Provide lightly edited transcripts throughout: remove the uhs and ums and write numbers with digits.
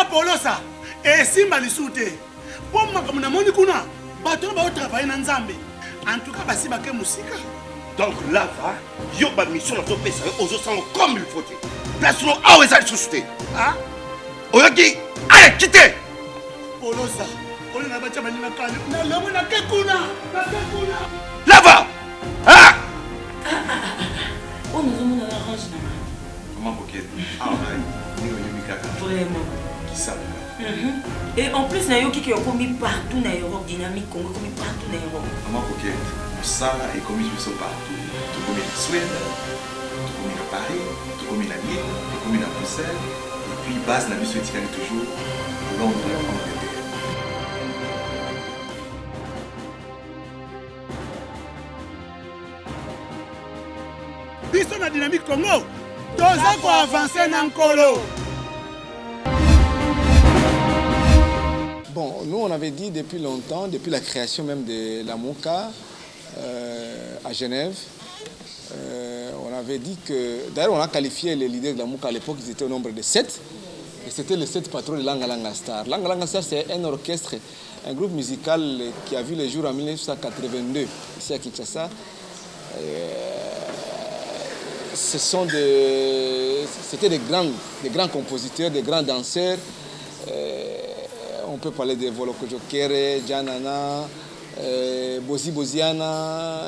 Polosa. Et si Malisute. Pour moi, comme on a kuna, bateau va travailler dans Nzambe. En tout cas, si baké musique. Donc là, yo ba mission na to pesa aux autres comme il faut. Place no a weza susute. Ah? Oyoki, allez quitter. Polosa. On a battu ma ligne kali. Na lomo na kekuna. Na kekuna. Là-bas. Ah! Oh, nous avons un arrange. Comment Boket? Ah ouais. Ni Oyomikaka. Vraiment. Qui ça? Et en plus, Nayo qui est commis partout dans l'Europe, dynamique Congo, commis partout dans l'Europe. Comment Boket? Ça est commis partout. Tout comme en Suède, tout comme à Paris, tout comme à Lille, tout comme à Bruxelles. Et puis, base la mission est toujours Londres, Angleterre. Biso na dynamique Congo. Toza ko avancer na nkolo. Bon, nous on avait dit depuis longtemps, depuis la création même de la MOUCA à Genève, on avait dit que, d'ailleurs on a qualifié les leaders de la MOUCA à l'époque, ils étaient au nombre de 7, et c'était les 7 patrons de Langa Langa Star. Langa Langa Star c'est un orchestre, un groupe musical qui a vu le jour en 1982, ici à Kinshasa. C'était des grands compositeurs, des grands danseurs. On peut parler de Voloko Jokere, Janana, Bozi Boziana.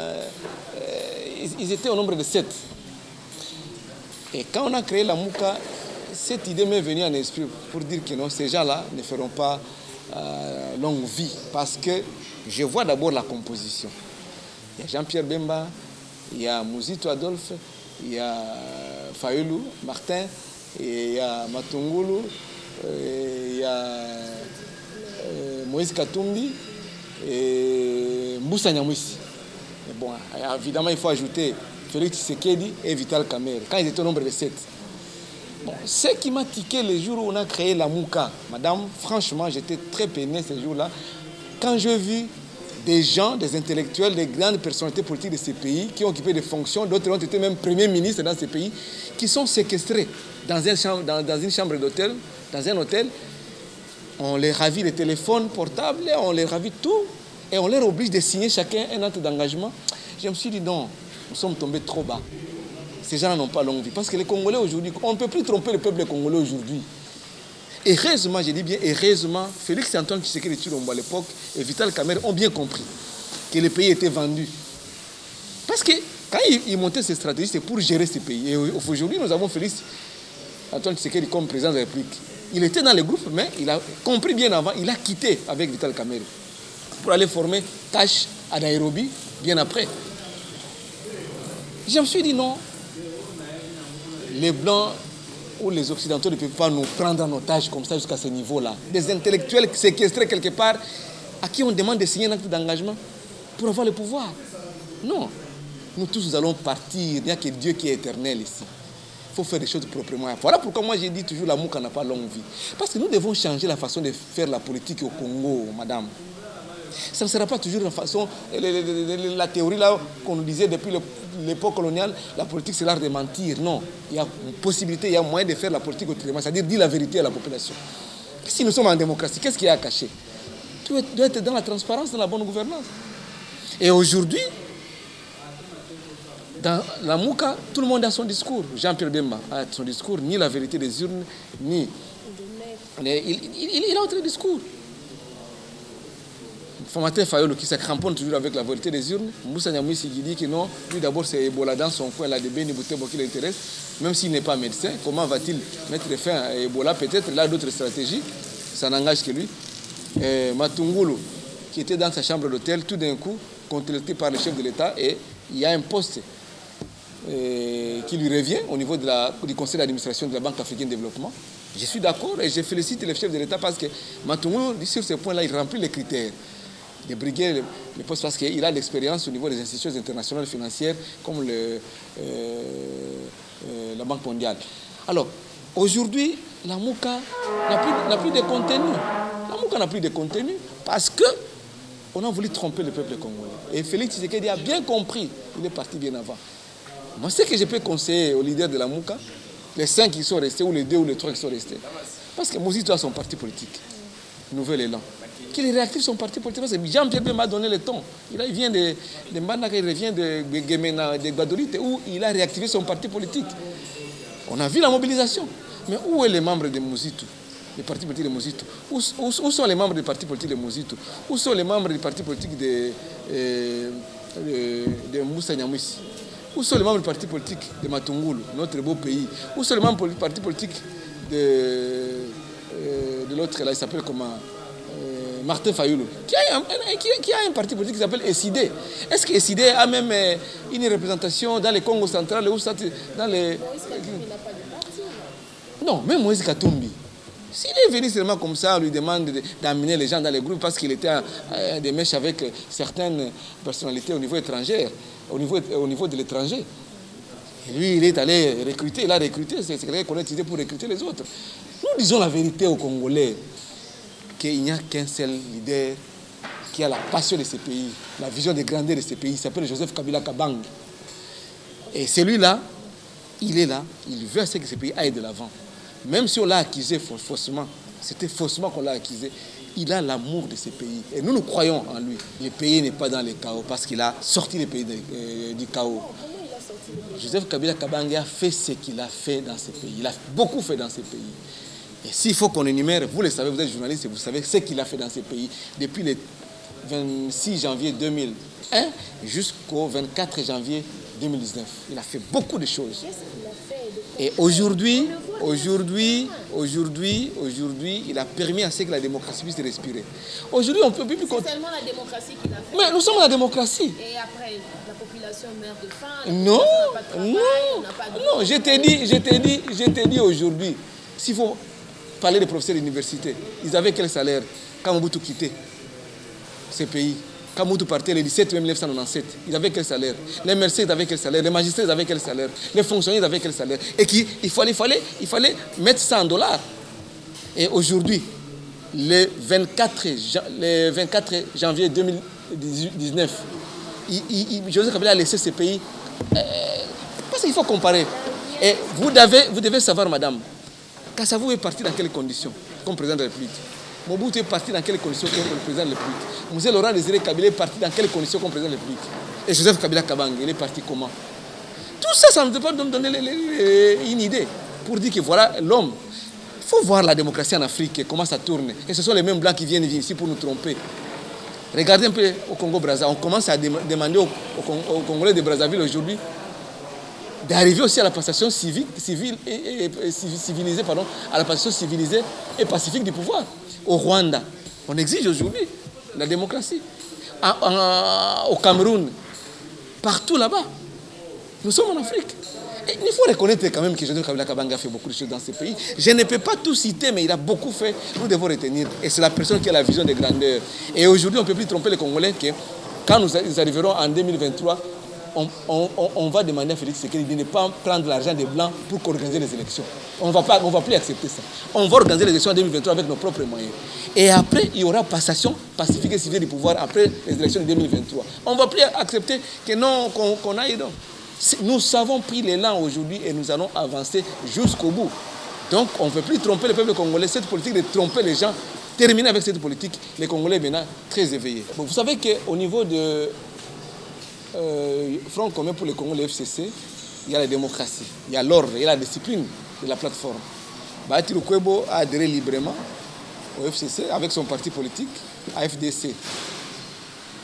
Ils étaient au nombre de 7. Et quand on a créé la MOUCA, cette idée m'est venue en esprit pour dire que non, ces gens-là ne feront pas longue vie. Parce que je vois d'abord la composition. Il y a Jean-Pierre Bemba, il y a Mouzito Adolphe, il y a Fayoulou Martin, et il y a Matungulu, il y a Moïse Katumbi et Moussa Nyamwisi. Bon, évidemment, il faut ajouter Félix Tshisekedi et Vital Kamerhe, quand ils étaient au nombre de 7. Bon, ce qui m'a tiqué le jour où on a créé la MOUCA, madame, franchement, j'étais très peiné ce jour-là, quand j'ai vu des gens, des intellectuels, des grandes personnalités politiques de ces pays qui ont occupé des fonctions, d'autres ont été même premiers ministres dans ces pays, qui sont séquestrés dans une chambre d'hôtel, dans un hôtel. On les ravit les téléphones portables, on les ravit tout, et on leur oblige de signer chacun un acte d'engagement. Je me suis dit non, nous sommes tombés trop bas. Ces gens n'ont pas longue vie. Parce que les Congolais aujourd'hui, on ne peut plus tromper le peuple congolais aujourd'hui. Heureusement, je dis bien heureusement, Félix Antoine Tshisekedi Tshilombo à l'époque et Vital Kamerhe ont bien compris que le pays était vendu. Parce que quand ils montaient ces stratégies, c'est pour gérer ces pays. Et aujourd'hui, nous avons Félix Antoine Tshisekedi comme président de la République. Il était dans le groupe, mais il a compris bien avant, il a quitté avec Vital Kamerhe pour aller former Cash à Nairobi bien après. Je me suis dit non, les Blancs ou les Occidentaux ne peuvent pas nous prendre en otage comme ça jusqu'à ce niveau-là. Des intellectuels séquestrés quelque part à qui on demande de signer un acte d'engagement pour avoir le pouvoir. Non, nous tous nous allons partir, il n'y a que Dieu qui est éternel ici. Il faut faire des choses proprement. Voilà pourquoi moi j'ai dit toujours la MOUCA n'a pas longue vie. Parce que nous devons changer la façon de faire la politique au Congo, madame. Ça ne sera pas toujours la façon, la théorie là qu'on nous disait depuis l'époque coloniale, la politique c'est l'art de mentir. Non, il y a une possibilité, il y a moyen de faire la politique autrement, c'est-à-dire dire la vérité à la population. Si nous sommes en démocratie, qu'est-ce qu'il y a à cacher? Tout doit être dans la transparence, dans la bonne gouvernance. Et aujourd'hui, dans la MOUCA, tout le monde a son discours. Jean-Pierre Bemba a son discours, ni la vérité des urnes, ni... Il a autre discours. Formateur Fayoulou qui se cramponne toujours avec la vérité des urnes. Moussa Nyamwisi qui dit que non, lui d'abord c'est Ebola dans son coin, la DB Nibutembo qui l'intéresse, même s'il n'est pas médecin. Comment va-t-il mettre fin à Ebola? Peut-être il a d'autres stratégies, ça n'engage que lui. Matungulu qui était dans sa chambre d'hôtel, tout d'un coup, contacté par le chef de l'État, et il y a un poste qui lui revient au niveau du conseil d'administration de la Banque africaine de développement. Je suis d'accord et je félicite le chef de l'État parce que Matungulu, sur ce point-là, il remplit les critères de briguer le poste parce qu'il a l'expérience au niveau des institutions internationales financières comme la Banque mondiale. Alors, aujourd'hui, la MOUCA n'a plus de contenu. La MOUCA n'a plus de contenu parce qu'on a voulu tromper le peuple congolais. Et Félix Tshisekedi a bien compris, il est parti bien avant. Moi, ce que je peux conseiller aux leaders de la MOUCA, les 5 qui sont restés, ou les 2 ou les 3 qui sont restés, Parce que Mozito a son parti politique, Nouvel Élan. Qu'il réactive son parti politique. Parce que Jean-Pierre m'a donné le ton. Il vient de Mbandaka, il revient de Gemena, de Guadolite, où il a réactivé son parti politique. On a vu la mobilisation. Mais où est les membres de Mozito, le parti politique de Mozito? Où sont les membres du parti politique de Mozito? Où sont les membres du parti politique de Moussa Nyamwisi? Où sont les membres du parti politique de Matungulu, notre beau pays? Où sont les membres du parti politique de l'autre, là, il s'appelle comment? Martin Fayoulou, qui a un parti politique qui s'appelle SID. Est-ce que SID a même une représentation dans le Congo central ou dans les... Non, même Moïse Katumbi. S'il est venu seulement comme ça, on lui demande d'amener les gens dans les groupes parce qu'il était à des mèches avec certaines personnalités au niveau étranger, au niveau de l'étranger. Et lui, il est allé recruter, il a recruté, c'est quelqu'un qu'on a utilisé pour recruter les autres. Nous disons la vérité aux Congolais, qu'il n'y a qu'un seul leader qui a la passion de ce pays, la vision de grandeur de ce pays, il s'appelle Joseph Kabila Kabang. Et celui-là, il est là, il veut que ce pays aille de l'avant. Même si on l'a accusé faussement, c'était faussement qu'on l'a accusé, il a l'amour de ce pays. Et nous croyons en lui. Le pays n'est pas dans le chaos parce qu'il a sorti le pays du chaos. Joseph Kabila Kabang a fait ce qu'il a fait dans ce pays. Il a beaucoup fait dans ce pays. Et s'il faut qu'on énumère, vous le savez, vous êtes journaliste et vous savez ce qu'il a fait dans ce pays depuis le 26 janvier 2001 jusqu'au 24 janvier 2019. Il a fait beaucoup de choses. Et aujourd'hui, il a permis à ce que la démocratie puisse respirer. Aujourd'hui, on ne peut plus... C'est seulement la démocratie qu'il a fait. Mais nous sommes la démocratie. Et après, la population meurt de faim. Non, je t'ai dit aujourd'hui, s'il faut parler des professeurs d'université, ils avaient quel salaire quand Mobutu quittait ces pays? Quand Mobutu partait le 17 mai 1997, ils avaient quel salaire? Les Mercedes avaient quel salaire? Les magistrats avaient quel salaire? Les fonctionnaires avaient quel salaire? Et il fallait mettre ça en dollars. Et aujourd'hui, le 24 janvier 2019, Joseph Kabila a laissé ce pays. Parce qu'il faut comparer. Et vous devez savoir, madame, Kassavou est parti dans quelles conditions comme président de la République? Mobutu est parti dans quelles conditions comme président de la République? Mzee Laurent Désiré Kabila est parti dans quelles conditions comme président de la République? Et Joseph Kabila Kabang, il est parti comment? Tout ça, ça ne peut pas nous donner une idée pour dire que voilà l'homme. Il faut voir la démocratie en Afrique, comment ça tourne. Et ce sont les mêmes blancs qui viennent ici pour nous tromper. Regardez un peu au Congo-Brazza. On commence à demander aux Congolais de Brazzaville aujourd'hui d'arriver aussi à la passation civilisée, à la passation civilisée et pacifique du pouvoir. Au Rwanda, on exige aujourd'hui la démocratie. Au Cameroun, partout là-bas. Nous sommes en Afrique. Et il faut reconnaître quand même que Joseph Kabila Kabanga a fait beaucoup de choses dans ce pays. Je ne peux pas tout citer, mais il a beaucoup fait. Nous devons retenir. Et c'est la personne qui a la vision de grandeur. Et aujourd'hui, on ne peut plus tromper les Congolais que quand nous arriverons en 2023, on va demander à Félix Tshisekedi de ne pas prendre l'argent des Blancs pour organiser les élections. On ne va plus accepter ça. On va organiser les élections en 2023 avec nos propres moyens. Et après, il y aura passation pacifique et civile du pouvoir après les élections de 2023. On ne va plus accepter que non, qu'on aille donc. Nous avons pris l'élan aujourd'hui et nous allons avancer jusqu'au bout. Donc, on ne peut plus tromper le peuple congolais. Cette politique de tromper les gens, terminer avec cette politique, les Congolais maintenant très éveillés. Bon, vous savez qu'au niveau de Front commun pour le Congo, le FCC, il y a la démocratie, il y a l'ordre, il y a la discipline de la plateforme. Bahati Lukwebo a adhéré librement au FCC avec son parti politique, AFDC.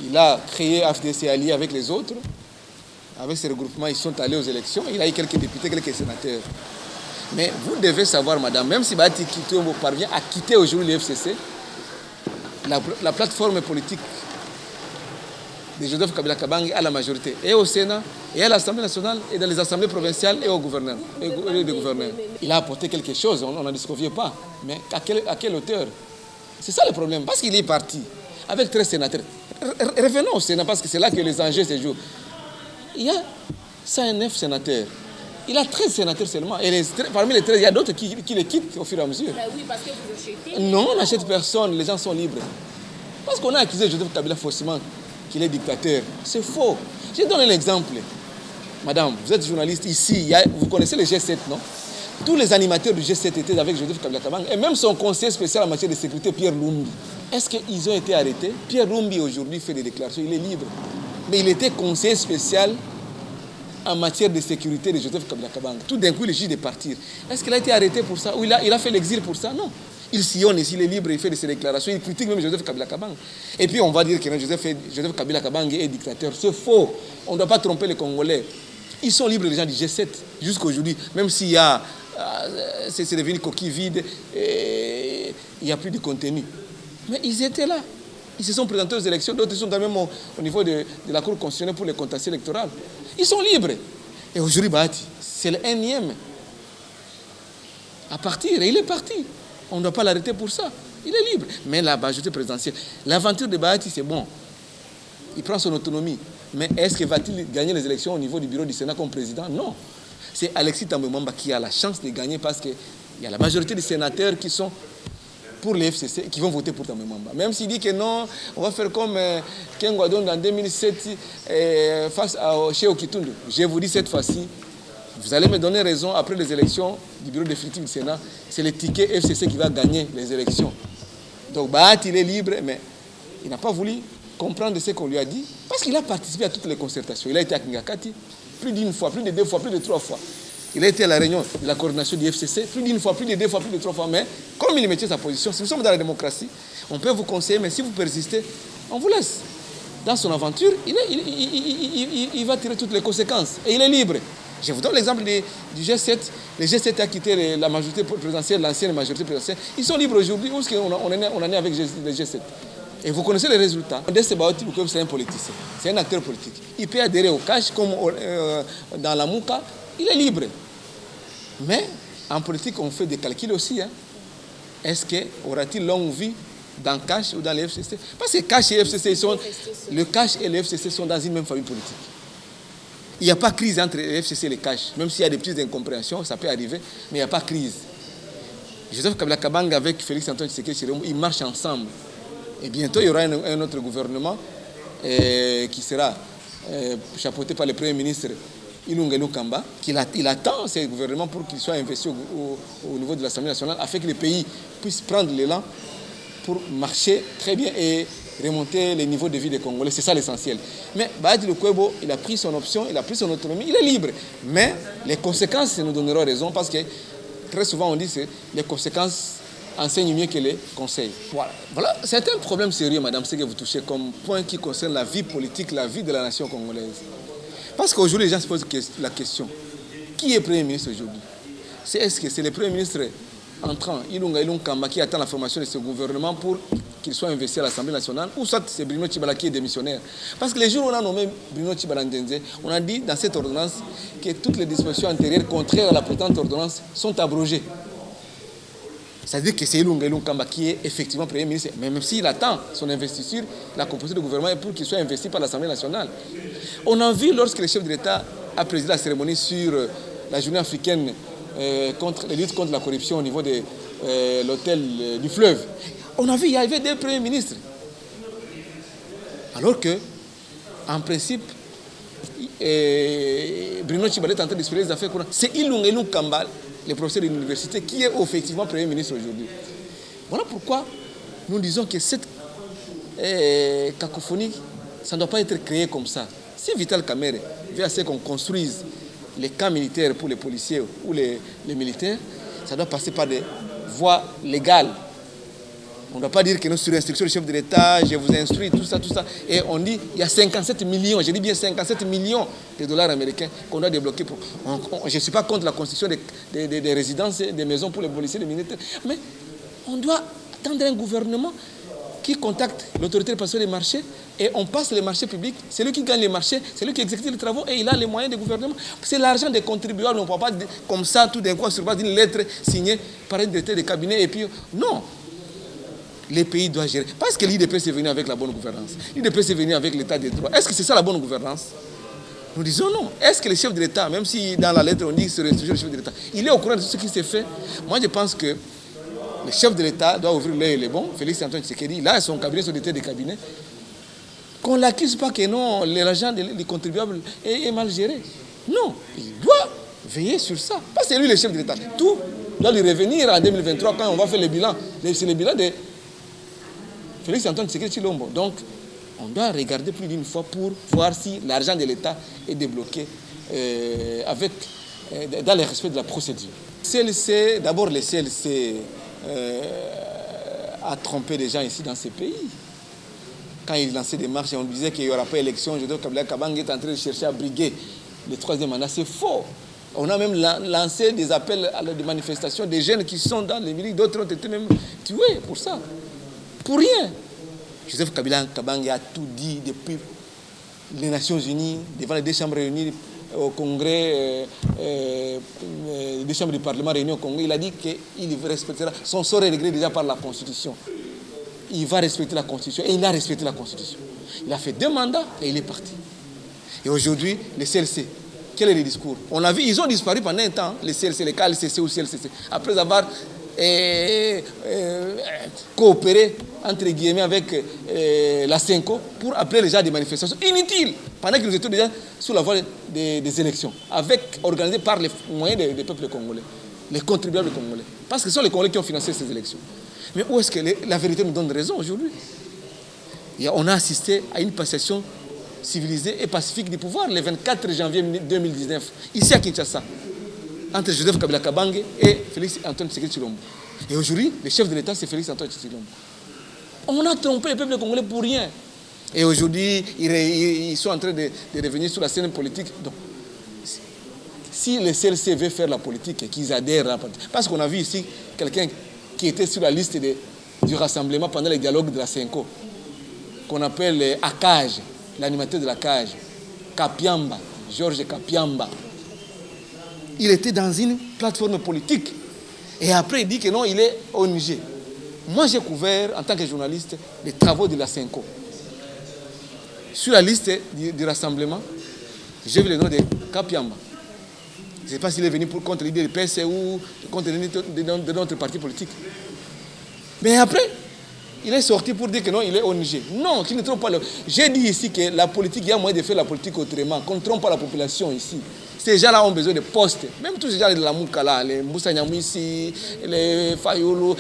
Il a créé AFDC allié avec les autres. Avec ces regroupements, ils sont allés aux élections. Il a eu quelques députés, quelques sénateurs. Mais vous devez savoir, madame, même si Bahati Lukwebo parvient à quitter aujourd'hui le FCC, la plateforme politique de Joseph Kabila Kabang à la majorité, et au Sénat, et à l'Assemblée nationale, et dans les assemblées provinciales, et au gouverneur. Il a apporté quelque chose, on n'en disconvient pas. Mais à quelle hauteur? C'est ça le problème, parce qu'il est parti avec 13 sénateurs. Revenons au Sénat, parce que c'est là que les enjeux se jouent. Il y a 109 sénateurs. Il a 13 sénateurs seulement. Et parmi les 13, il y a d'autres qui les quittent au fur et à mesure. Oui, parce que vous achetez. Non, on n'achète personne, les gens sont libres. Parce qu'on a accusé Joseph Kabila faussement qu'il est dictateur. C'est faux. Je donne un exemple. Madame, vous êtes journaliste ici, vous connaissez le G7, non? tous les animateurs du G7 étaient avec Joseph Kabila Kabang, et même son conseiller spécial en matière de sécurité, Pierre Lumbi. Est-ce qu'ils ont été arrêtés? Pierre Lumbi aujourd'hui fait des déclarations, il est libre. Mais il était conseiller spécial en matière de sécurité de Joseph Kabila Kabang. Tout d'un coup, il est juste de partir. Est-ce qu'il a été arrêté pour ça? Ou il a fait l'exil pour ça? Non. Il sillonne ici, il est libre, il fait de ses déclarations, il critique même Joseph Kabila Kabang. Et puis on va dire que Joseph Kabila Kabang est dictateur. C'est faux. On ne doit pas tromper les Congolais. Ils sont libres, les gens du G7, jusqu'à aujourd'hui. Même s'il y a... c'est devenu coquille vide, et il n'y a plus de contenu. Mais ils étaient là. Ils se sont présentés aux élections. D'autres sont quand même au niveau de la Cour constitutionnelle pour les contestations électorales. Ils sont libres. Et aujourd'hui, Bahati, c'est le énième à partir. Et il est parti. On ne doit pas l'arrêter pour ça. Il est libre. Mais la majorité présidentielle, l'aventure de Bahati, c'est bon. Il prend son autonomie. Mais est-ce qu'il va-t-il gagner les élections au niveau du bureau du Sénat comme président? Non. C'est Alexis Thambwe Mwamba qui a la chance de gagner parce qu'il y a la majorité des sénateurs qui sont pour les FCC qui vont voter pour Thambwe Mwamba. Même s'il dit que non, on va faire comme Ken Gwadon en 2007 face à Cheo Kitundu. Je vous dis cette fois-ci, vous allez me donner raison après les élections du bureau définitif du Sénat, c'est le ticket FCC qui va gagner les élections. Donc Bahati, il est libre, mais il n'a pas voulu comprendre ce qu'on lui a dit, parce qu'il a participé à toutes les concertations. Il a été à Kingakati plus d'une fois, plus de 2 fois, plus de 3 fois. Il a été à la réunion de la coordination du FCC plus d'une fois, plus de 2 fois, plus de 3 fois. Mais comme il mettait sa position, si nous sommes dans la démocratie, on peut vous conseiller, mais si vous persistez, on vous laisse. Dans son aventure, il va tirer toutes les conséquences. Et il est libre. Je vous donne l'exemple du G7. Le G7 a quitté la majorité présidentielle, l'ancienne majorité présidentielle. Ils sont libres aujourd'hui. Où est-ce qu'on en est avec le G7? Et vous connaissez les résultats. Dese Bahati, c'est un politicien, c'est un acteur politique. Il peut adhérer au cash comme dans la Mouka, il est libre. Mais en politique, on fait des calculs aussi. Hein. Est-ce qu'aura-t-il longue vie dans cash ou dans les FCC? Parce que cash et FCC, le cash et les FCC sont dans une même famille politique. Il n'y a pas de crise entre les FCC et les cash. Même s'il y a des petites incompréhensions, ça peut arriver, mais il n'y a pas de crise. Joseph Kabila Kabang avec Félix Antoine Tshisekedi Tshilombo, ils marchent ensemble. Et bientôt, il y aura un autre gouvernement qui sera chapeauté par le Premier ministre Ilunga Kamba, il attend ce gouvernement pour qu'il soit investi au niveau de l'Assemblée nationale, afin que le pays puisse prendre l'élan pour marcher très bien et remonter les niveaux de vie des Congolais. C'est ça l'essentiel. Mais Bahati Lukwebo, il a pris son option, il a pris son autonomie, il est libre. Mais les conséquences nous donneront raison, parce que très souvent on dit que les conséquences enseigne mieux que les conseils. Voilà. C'est un problème sérieux, madame, ce que vous touchez comme point qui concerne la vie politique, la vie de la nation congolaise. Parce qu'aujourd'hui, les gens se posent la question, qui est Premier ministre aujourd'hui? Est-ce que c'est le Premier ministre entrant, Ilunga Kamba, qui attend la formation de ce gouvernement pour qu'il soit investi à l'Assemblée nationale, ou soit c'est Bruno Tshibala qui est démissionnaire? Parce que les jours où on a nommé Bruno Tshibala Ndenze, on a dit dans cette ordonnance que toutes les dispositions antérieures contraires à la présente ordonnance sont abrogées. C'est-à-dire que c'est Ilunga Kamba qui est effectivement Premier ministre. Mais même s'il attend son investiture, la composition du gouvernement est pour qu'il soit investi par l'Assemblée nationale. On a vu lorsque le chef de l'État a présidé la cérémonie sur la journée africaine contre la lutte contre la corruption au niveau de l'hôtel du fleuve. On a vu qu'il y avait 2 premiers ministres. Alors que, en principe, Bruno Tshibala est en train d'expliquer les affaires courantes. C'est Ilunga Kamba, le professeur de l'université, qui est effectivement Premier ministre aujourd'hui. Voilà pourquoi nous disons que cette cacophonie, ça ne doit pas être créé comme ça. Si Vital Kamerhe veut à ce qu'on construise les camps militaires pour les policiers ou les militaires, ça doit passer par des voies légales. On ne doit pas dire que nous, sur instruction du chef de l'État, je vous instruis, tout ça. Et on dit il y a 57 millions, je dis bien 57 millions de dollars américains qu'on doit débloquer. Je ne suis pas contre la construction des résidences, des maisons pour les policiers, les militaires. Mais on doit attendre un gouvernement qui contacte l'autorité de passation des marchés et on passe les marchés publics. C'est lui qui gagne les marchés, c'est lui qui exécute les travaux et il a les moyens du gouvernement. C'est l'argent des contribuables, on ne peut pas comme ça tout d'un coup sur base d'une lettre signée par un directeur de cabinet et puis non. Les pays doivent gérer. Parce que l'IDP c'est venu avec la bonne gouvernance. L'IDP c'est venu avec l'état des droits. Est-ce que c'est ça la bonne gouvernance? Nous disons non. Est-ce que le chef de l'État, même si dans la lettre on dit que c'est le chef de l'État, il est au courant de tout ce qui s'est fait? Moi je pense que le chef de l'État doit ouvrir l'œil et les bons. Félix Antoine Tshisekedi, là son cabinet, son directeur de cabinet. Qu'on ne l'accuse pas que non, l'argent des contribuables est mal géré. Non, il doit veiller sur ça. Parce que c'est lui le chef de l'État. Tout doit lui revenir en 2023 quand on va faire le bilan. C'est le bilan de Félix Antoine Tshisekedi Tshilombo. Donc, on doit regarder plus d'une fois pour voir si l'argent de l'État est débloqué dans le respect de la procédure. CLC, d'abord le CLC a trompé des gens ici dans ce pays. Quand il lançait des marches et on disait qu'il n'y aura pas d'élection, Joseph Kabila Kabange est en train de chercher à briguer le troisième mandat. C'est faux. On a même lancé des appels à des manifestations, des jeunes qui sont dans les milieux, d'autres ont été même tués pour ça. Pour rien. Joseph Kabila Kabange a tout dit depuis les Nations Unies, devant les deux chambres réunies au Congrès, les deux chambres du Parlement réunies au Congrès. Il a dit qu'il respectera, son sort est réglé déjà par la Constitution. Il va respecter la Constitution et il a respecté la Constitution. Il a fait 2 mandats et il est parti. Et aujourd'hui, les CLC, quel est le discours? On a vu, ils ont disparu pendant un temps, les CLC, les KLCC ou CLCC, après avoir coopéré, entre guillemets, avec la CENCO pour appeler les gens à des manifestations inutiles, pendant qu'ils étaient déjà sous la voie des élections, organisées par les moyens des peuples congolais, les contribuables congolais. Parce que ce sont les Congolais qui ont financé ces élections. Mais où est-ce que la vérité nous donne raison aujourd'hui? On a assisté à une passation civilisée et pacifique du pouvoir le 24 janvier 2019, ici à Kinshasa, entre Joseph Kabila Kabange et Félix Antoine Tshisekedi Tshilombo. Et aujourd'hui, le chef de l'État, c'est Félix Antoine Tshisekedi Tshilombo. On a trompé le peuple congolais pour rien. Et aujourd'hui, ils sont en train de revenir sur la scène politique. Donc, si le CLC veut faire la politique et qu'ils adhèrent à la politique, parce qu'on a vu ici quelqu'un qui était sur la liste du rassemblement pendant les dialogues de la CENCO, qu'on appelle Akage, l'animateur de la cage, Kapiamba, Georges Kapiamba. Il était dans une plateforme politique. Et après, il dit que non, il est ONG. Moi, j'ai couvert, en tant que journaliste, les travaux de la CENCO. Sur la liste du rassemblement, j'ai vu le nom de Kapiamba. Je ne sais pas s'il est venu contre l'idée du PS ou contre l'idée de notre parti politique. Mais après, il est sorti pour dire que non, il est ONG. Non, tu ne trompes pas. J'ai dit ici que la politique, il y a moyen de faire la politique autrement, qu'on ne trompe pas la population ici. Ces gens-là ont besoin de postes. Même tous ces gens de la Moukala, les Moussa Nyamouissi, les Fayolo.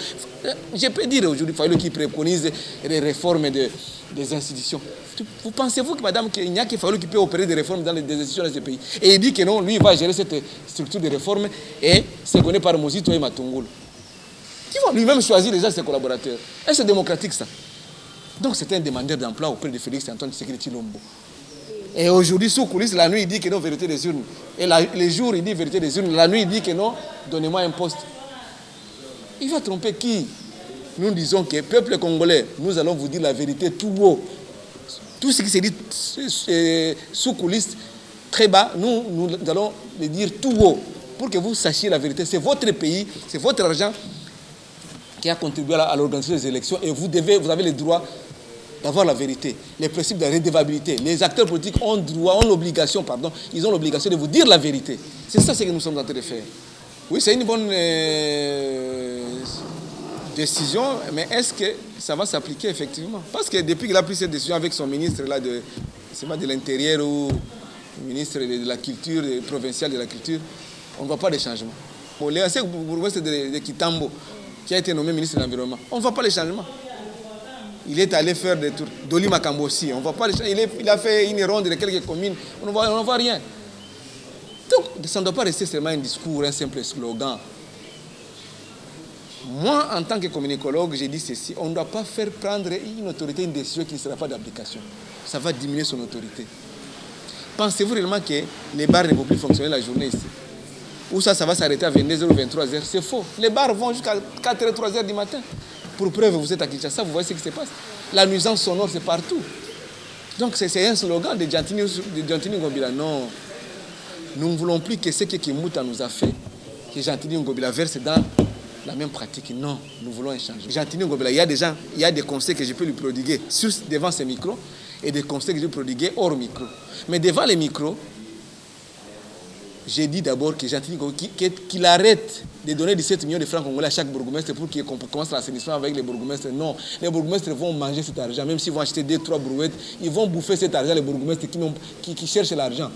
Je peux dire aujourd'hui, Fayolo qui préconise les réformes des institutions. Vous pensez-vous que madame, qu'il n'y a que Fayolo qui peut opérer des réformes dans les institutions de ce pays? Et il dit que non, lui, il va gérer cette structure de réforme et c'est connu par Mozito et Matungulu. Qui va lui-même choisir déjà ses collaborateurs. Et c'est démocratique ça. Donc c'est un demandeur d'emploi auprès de Félix Antoine Tshisekedi Tshilombo. Et aujourd'hui, sous coulisses, la nuit, il dit que non, vérité des urnes. Et les jours, il dit vérité des urnes. La nuit, il dit que non, donnez-moi un poste. Il va tromper qui? Nous disons que peuple congolais, nous allons vous dire la vérité tout haut. Tout ce qui se dit sous coulisses, très bas, nous allons le dire tout haut. Pour que vous sachiez la vérité. C'est votre pays, c'est votre argent qui a contribué à l'organisation des élections et vous avez le droit d'avoir la vérité. Les principes de redevabilité. Les acteurs politiques ont l'obligation de vous dire la vérité. C'est ça ce que nous sommes en train de faire. Oui, c'est une bonne décision, mais est-ce que ça va s'appliquer effectivement? Parce que depuis qu'il a pris cette décision avec son ministre là de l'Intérieur ou le ministre de la Culture, provincial de la Culture, on ne voit pas de changement. Bon, le ancien bourgmestre de Kitambo, qui a été nommé ministre de l'Environnement, on ne voit pas les changements. Il est allé faire des tours. Doli Makambo aussi, on ne voit pas les changements. Il a fait une ronde de quelques communes, on ne voit rien. Donc, ça ne doit pas rester seulement un discours, un simple slogan. Moi, en tant que communicologue, j'ai dit ceci, on ne doit pas faire prendre une autorité une décision qui ne sera pas d'application. Ça va diminuer son autorité. Pensez-vous réellement que les bars ne vont plus fonctionner la journée ici? Ou ça va s'arrêter à 22h ou 23h? C'est faux. Les bars vont jusqu'à 4h, 3h du matin. Pour preuve, vous êtes à Kinshasa, vous voyez ce qui se passe. La nuisance sonore, c'est partout. Donc c'est un slogan de Gentini Ngobila. Non, nous ne voulons plus que ce que Kimuta nous a fait, que Gentini Ngobila verse dans la même pratique. Non, nous voulons un changement. Gentini Ngobila, il y a des conseils que je peux lui prodiguer devant ces micros et des conseils que je peux prodiguer hors micro. Mais devant les micros, j'ai dit d'abord que Gentini qu'il arrête de donner 17 millions de francs congolais à chaque bourgmestre pour qu'il commence l'assainissement avec les bourgmestres. Non, les bourgmestres vont manger cet argent, même s'ils vont acheter 2-3 brouettes, ils vont bouffer cet argent, les bourgmestres qui cherchent l'argent.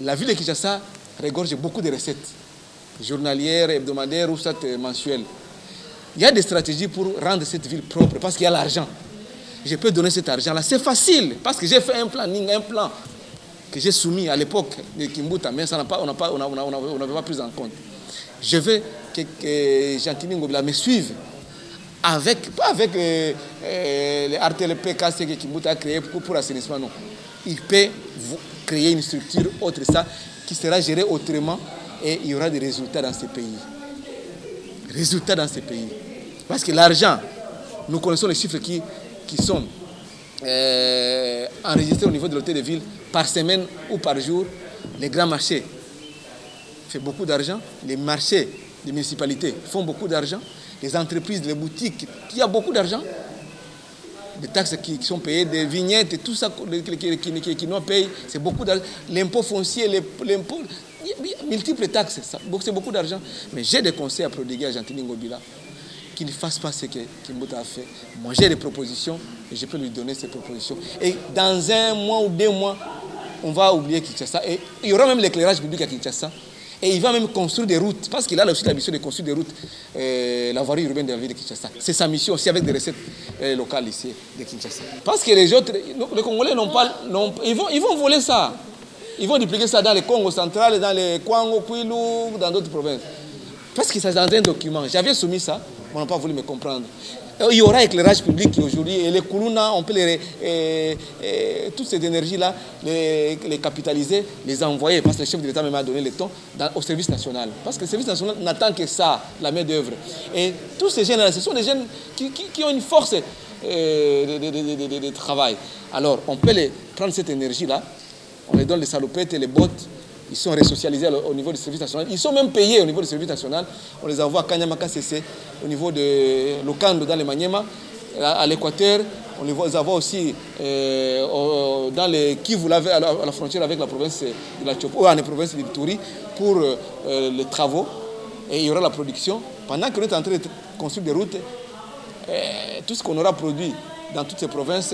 La ville de Kinshasa regorge beaucoup de recettes, journalières, hebdomadaires ou soit mensuelles. Il y a des stratégies pour rendre cette ville propre parce qu'il y a l'argent. Je peux donner cet argent-là. C'est facile parce que j'ai fait un planning, un plan que j'ai soumis à l'époque de Kimbuta, mais ça on n'avait pas pris en compte. Je veux que Jean-Tini Ngobila me suive, pas avec les RTLP que Kimbuta a créé pour l'assainissement, non. Il peut créer une structure autre ça qui sera gérée autrement et il y aura des résultats dans ces pays. Résultats dans ces pays. Parce que l'argent, nous connaissons les chiffres qui sont enregistrés au niveau de l'hôtel de ville par semaine ou par jour. Les grands marchés font beaucoup d'argent. Les marchés des municipalités font beaucoup d'argent. Les entreprises, les boutiques, il y a beaucoup d'argent. Des taxes qui sont payées, des vignettes, et tout ça qui nous payent, c'est beaucoup d'argent. L'impôt foncier, l'impôt, multiples taxes, c'est beaucoup d'argent. Mais j'ai des conseils à prodiguer à Jean-Tini Ngobila qu'il ne fasse pas ce que Kimbuta a fait. Moi, j'ai des propositions et je peux lui donner ces propositions. Et dans 1 mois ou 2 mois, on va oublier Kinshasa. Et il y aura même l'éclairage public à Kinshasa. Et il va même construire des routes, parce qu'il a aussi la mission de construire des routes, la voirie urbaine de la ville de Kinshasa. C'est sa mission aussi avec des recettes locales ici de Kinshasa. Parce que les autres, les Congolais n'ont pas, ils vont voler ça. Ils vont dupliquer ça dans le Congo central, dans le Kwango, Kwilu, dans d'autres provinces. Parce que c'est dans un document. J'avais soumis ça, on n'a pas voulu me comprendre. Il y aura éclairage public aujourd'hui et les Koulouna, on peut toutes ces énergies-là, les capitaliser, les envoyer, parce que le chef de l'État m'a donné le temps, au service national. Parce que le service national n'attend que ça, la main-d'œuvre. Et tous ces jeunes-là, ce sont des jeunes qui ont une force de travail. Alors, on peut prendre cette énergie-là, on les donne les salopettes et les bottes. Ils sont resocialisés au niveau du service national. Ils sont même payés au niveau du service national. On les envoie à Kanyamaka CC, au niveau de Lokando dans les Maniema, à l'Équateur. On les envoie aussi dans les Kivu, à la frontière avec la province de la Tchopo, à la province de Ituri, pour les travaux. Et il y aura la production. Pendant qu'on est en train de construire des routes, tout ce qu'on aura produit dans toutes ces provinces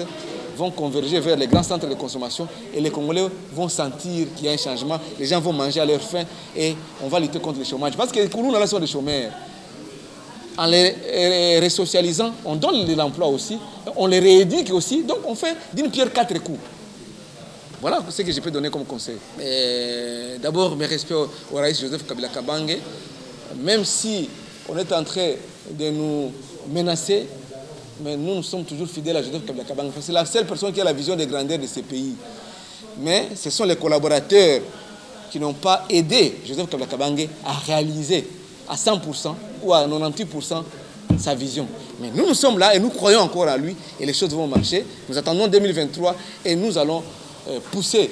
vont converger vers les grands centres de consommation et les Congolais vont sentir qu'il y a un changement. Les gens vont manger à leur faim et on va lutter contre le chômage. Parce que les Koulouna sont des chômeurs. En les resocialisant, on donne de l'emploi aussi, on les rééduque aussi, donc on fait d'une pierre 4 coups. Voilà ce que je peux donner comme conseil. D'abord, mes respects au Raïs Joseph Kabila Kabange. Même si on est en train de nous menacer, mais nous sommes toujours fidèles à Joseph Kabila Kabange. C'est la seule personne qui a la vision des grandeurs de ces pays. Mais ce sont les collaborateurs qui n'ont pas aidé Joseph Kabila Kabange à réaliser à 100% ou à 98% sa vision. Mais nous sommes là et nous croyons encore à lui et les choses vont marcher. Nous attendons 2023 et nous allons pousser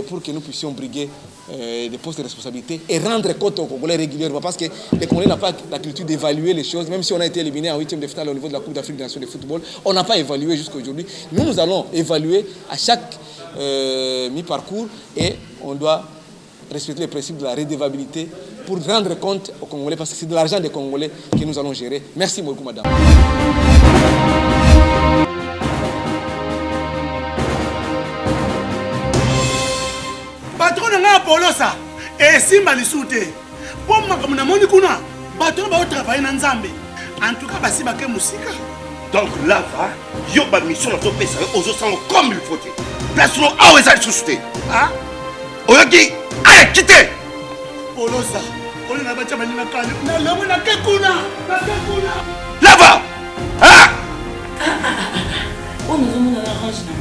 pour que nous puissions briguer des postes de responsabilité et rendre compte aux Congolais régulièrement. Parce que les Congolais n'ont pas la culture d'évaluer les choses. Même si on a été éliminé en 8e de finale au niveau de la Coupe d'Afrique des Nations de football, on n'a pas évalué jusqu'à aujourd'hui. Nous allons évaluer à chaque mi-parcours et on doit respecter les principes de la redevabilité pour rendre compte aux Congolais, parce que c'est de l'argent des Congolais que nous allons gérer. Merci beaucoup, madame. Patron nga Polosa esimba lisute po makambo na moni kuna bato ba travailler na Nzambe en tout cas basi bake musika. Donc là va yo ba mission na to pesa ozo sango comme il faut. Place no awe za susute. Ah oyoki allez quitter Polosa on na bacha bani na kanyo na lomo na kekuna là va ah on nous a arrangé na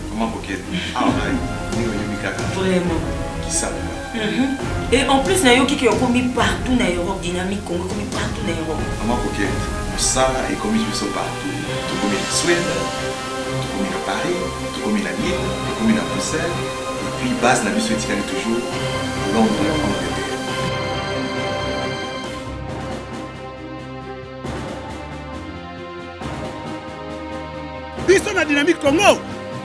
comment coquette ah vraiment qui savent. Et en plus, il y a qui est commis partout dans l'Europe, dynamique, commis partout dans l'Europe. Comment coquette ça est commis partout. Tout comme la Suède, tout comme à Paris, tout comme la Lille, tout comme à Bruxelles, et puis base la mission éthique toujours Londres en Angleterre. Biso na dynamique Congo,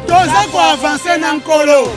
toza ko avancer na nkolo.